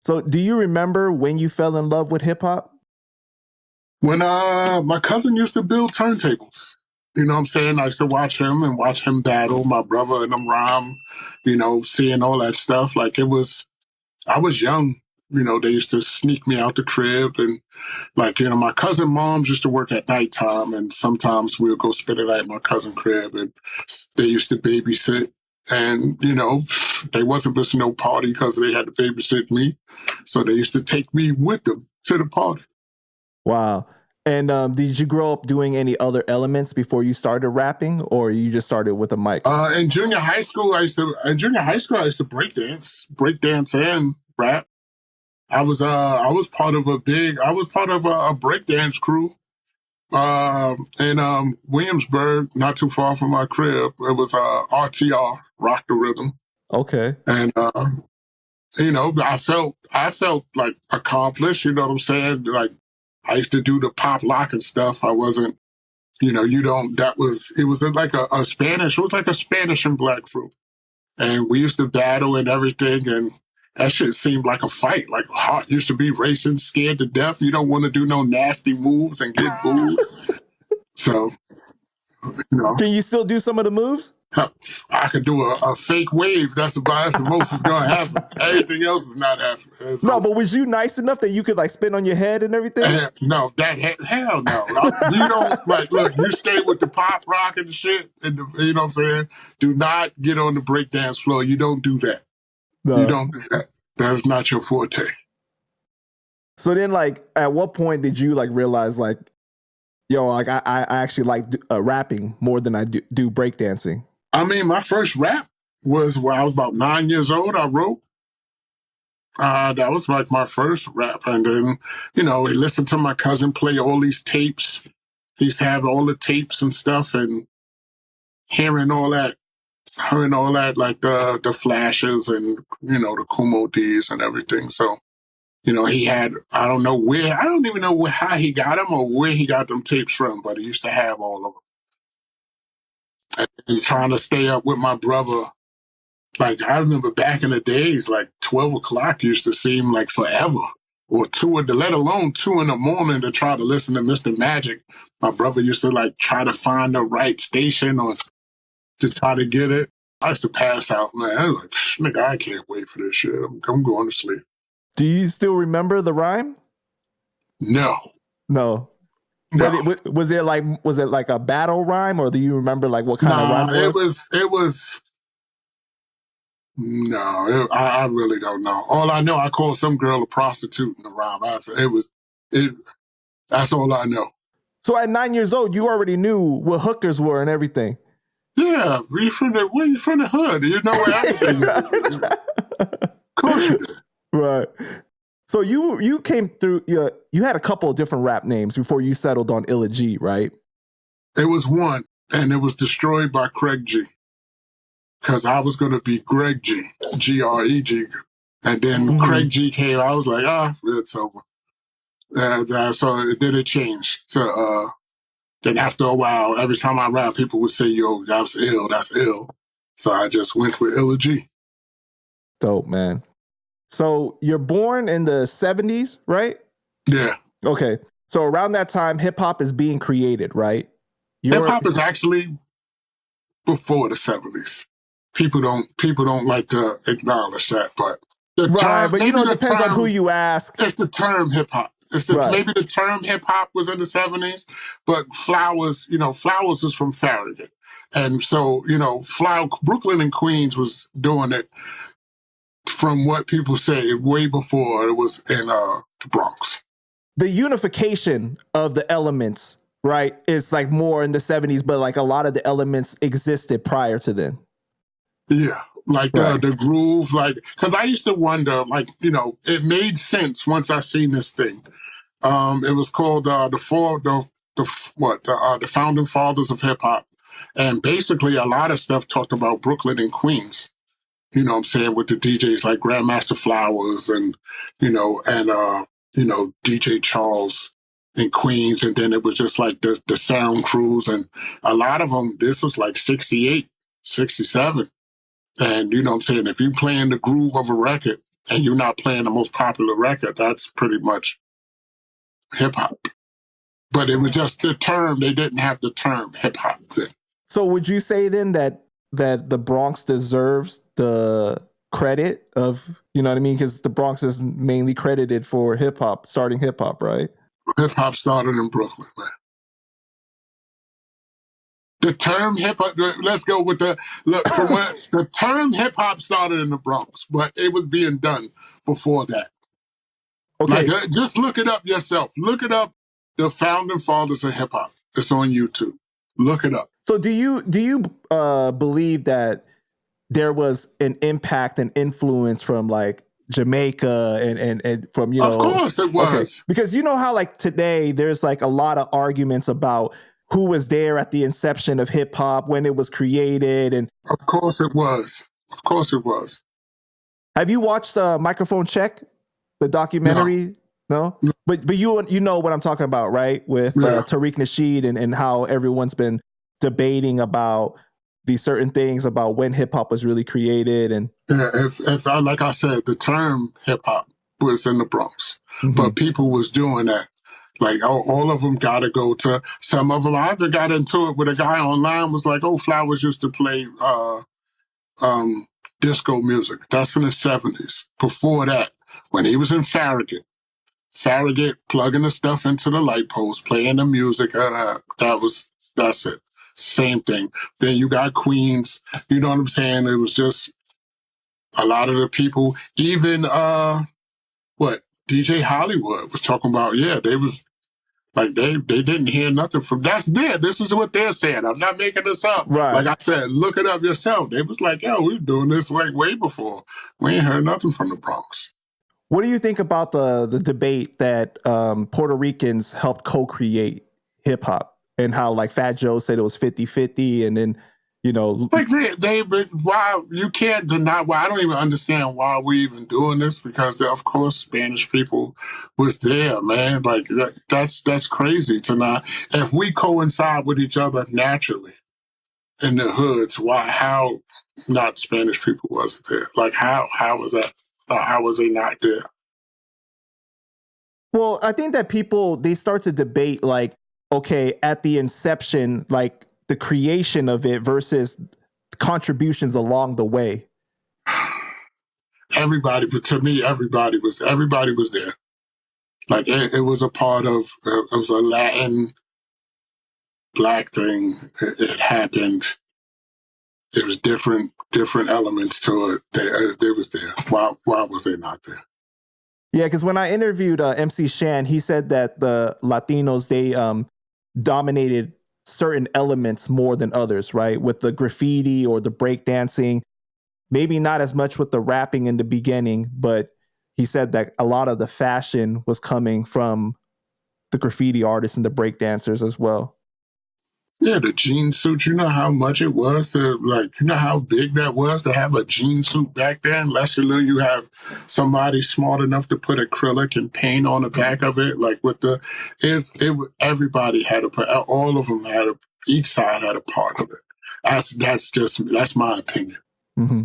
So do you remember when you fell in love with hip hop? When my cousin used to build turntables. You know what I'm saying? I used to watch him and watch him battle, my brother and them rhyme, seeing all that stuff. Like I was young. They used to sneak me out the crib and my cousin moms used to work at nighttime and sometimes we'll go spend the night at my cousin crib and they used to babysit. And, they wasn't missing no party because they had to babysit me. So they used to take me with them to the party. Wow. And did you grow up doing any other elements before you started rapping, or you just started with a mic? In junior high school, I used to break dance and rap. I was part of a breakdance crew in Williamsburg, not too far from my crib. It was RTR, Rock the Rhythm. Okay. And I felt like accomplished. You know what I'm saying? Like I used to do the pop lock and stuff. I wasn't. It was like a Spanish. It was like a Spanish and black crew, and we used to battle and everything. And that shit seemed like a fight. Like heart used to be racing, scared to death. You don't want to do no nasty moves and get booed. So, Can you still do some of the moves? I could do a fake wave. That's the most that's gonna happen. Everything else is not happening. No, but was you nice enough that you could like spin on your head and everything? No, hell no. You don't look. You stay with the pop rock and the shit, and you know what I'm saying. Do not get on the breakdance floor. You don't do that. No. You don't do that. That is not your forte. So then, at what point did you realize I actually like rapping more than I do breakdancing? I mean, my first rap was when I was about 9 years old. I wrote. That was my first rap. And then, I listened to my cousin play all these tapes. He used to have all the tapes and stuff and hearing all that, like the flashes and, the Kumo D's and everything. So, he had, I don't even know how he got them or where he got them tapes from, but he used to have all of them. And trying to stay up with my brother. Like, I remember back in the days, 12 o'clock used to seem like forever. Or let alone 2 in the morning to try to listen to Mr. Magic. My brother used to, try to find the right station or to try to get it. I used to pass out, man. I was like, nigga, I can't wait for this shit. I'm going to sleep. Do you still remember the rhyme? No. No. Was it like a battle rhyme, or do you remember what kind of rhyme it was? It was... No, I really don't know. All I know, I called some girl a prostitute in the rhyme. That's all I know. So at 9 years old, you already knew what hookers were and everything. Yeah, you from the hood. You know where everything is. Of course you did. Right. So you came through. You had a couple of different rap names before you settled on Illa G, right? It was one, and it was destroyed by Craig G. Because I was going to be Greg G, Greg. And then Craig G came. I was like, it's over. So then it changed. So then after a while, every time I rap, people would say, yo, that's ill. So I just went with Illa G. Dope, man. So you're born in the 70s, right? Yeah. Okay. So around that time, hip hop is being created, right? Hip hop is actually before the 70s. People don't like to acknowledge that, but it depends on who you ask. It's the term hip hop. Maybe the term hip hop was in the 70s, but Flowers was from Farragut. And so, Brooklyn and Queens was doing it from what people say way before it was in the Bronx. The unification of the elements, right, is more in the 70s, but a lot of the elements existed prior to then. Yeah, the groove, because I used to wonder, it made sense once I seen this thing. It was called the Founding Fathers of Hip Hop, and basically a lot of stuff talked about Brooklyn and Queens. You know what I'm saying, with the DJs like Grandmaster Flowers and DJ Charles in Queens, and then it was just the sound crews, and a lot of them. This was 68, 67. And you know what I'm saying? If you're playing the groove of a record and you're not playing the most popular record, that's pretty much hip hop. But it was just the term, they didn't have the term hip hop then. So would you say then that the Bronx deserves the credit of, you know what I mean? Because the Bronx is mainly credited for hip hop, starting hip hop, right? Hip hop started in Brooklyn, man. The term hip hop, let's go with the term hip hop started in the Bronx, but it was being done before that. Okay. Like, just look it up yourself. Look it up. The founding fathers of hip hop. It's on YouTube. Look it up. So do you believe that there was an impact and influence from like Jamaica and from, you know? Of course it was. Okay. Because you know how like today there's like a lot of arguments about who was there at the inception of hip hop, when it was created, and of course it was. Of course it was. Have you watched Microphone Check, the documentary? No? But you know what I'm talking about, right? With Tariq Nasheed and how everyone's been debating about these certain things about when hip hop was really created. And if like I said, the term hip hop was in the Bronx, but people was doing that. Like, all of them got to go to, some of them, I even got into it with a guy online, was like, oh, Flowers used to play disco music. That's in the 70s. Before that, when he was in Farragut, plugging the stuff into the light post, playing the music, that's it. Same thing. Then you got Queens, you know what I'm saying? It was just a lot of the people, even, DJ Hollywood was talking about, they was, like, they didn't hear nothing from, that's there. This is what they're saying. I'm not making this up. Right. Like I said, look it up yourself. They was like, yo, we were doing this way before. We ain't heard nothing from the Bronx. What do you think about the debate that Puerto Ricans helped co-create hip hop, and how like Fat Joe said it was 50-50, and then, you know, like why you can't deny, why I don't even understand why we even doing this, because of course Spanish people was there, man. Like that's crazy to not, if we coincide with each other naturally in the hoods, how not Spanish people wasn't there? Like how was that? How was they not there? Well, I think that people, they start to debate like, okay, at the inception, like the creation of it versus contributions along the way. Everybody, to me, everybody was there. Like it was a part of, it was a Latin Black thing. It happened. It was different elements to it. They was there. Why was they not there? Yeah, because when I interviewed MC Shan, he said that the Latinos, they dominated certain elements more than others, right? With the graffiti or the breakdancing, maybe not as much with the rapping in the beginning, but he said that a lot of the fashion was coming from the graffiti artists and the breakdancers as well. Yeah, the jean suit, you know how much it was to, like, you know how big that was to have a jean suit back then? Less than you have somebody smart enough to put acrylic and paint on the back of it. Like everybody had all of them each side had a part of it. That's my opinion. Mm-hmm.